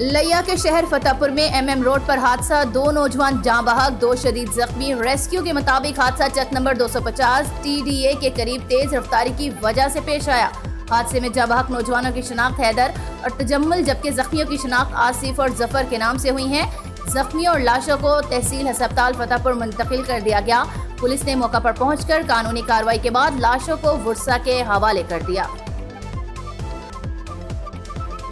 लिया के शहर फतेहपुर में एमएम रोड पर हादसा, 2 नौजवान जाँ बहक, 2 शदीद जख्मी। रेस्क्यू के मुताबिक हादसा चक नंबर 250 TDA के करीब तेज रफ्तारी की वजह से पेश आया। हादसे में जाँ बहक नौजवानों की शिनाख्त हैदर और तजम्मुल, जबकि जख्मियों की शिनाख्त आसिफ और जफर के नाम से हुई है। जख्मियों और लाशों को तहसील अस्पताल फतेहपुर मुंतकिल कर दिया गया। पुलिस ने मौका पर पहुंचकर कानूनी कार्रवाई के बाद लाशों को वुरसा के हवाले कर दिया।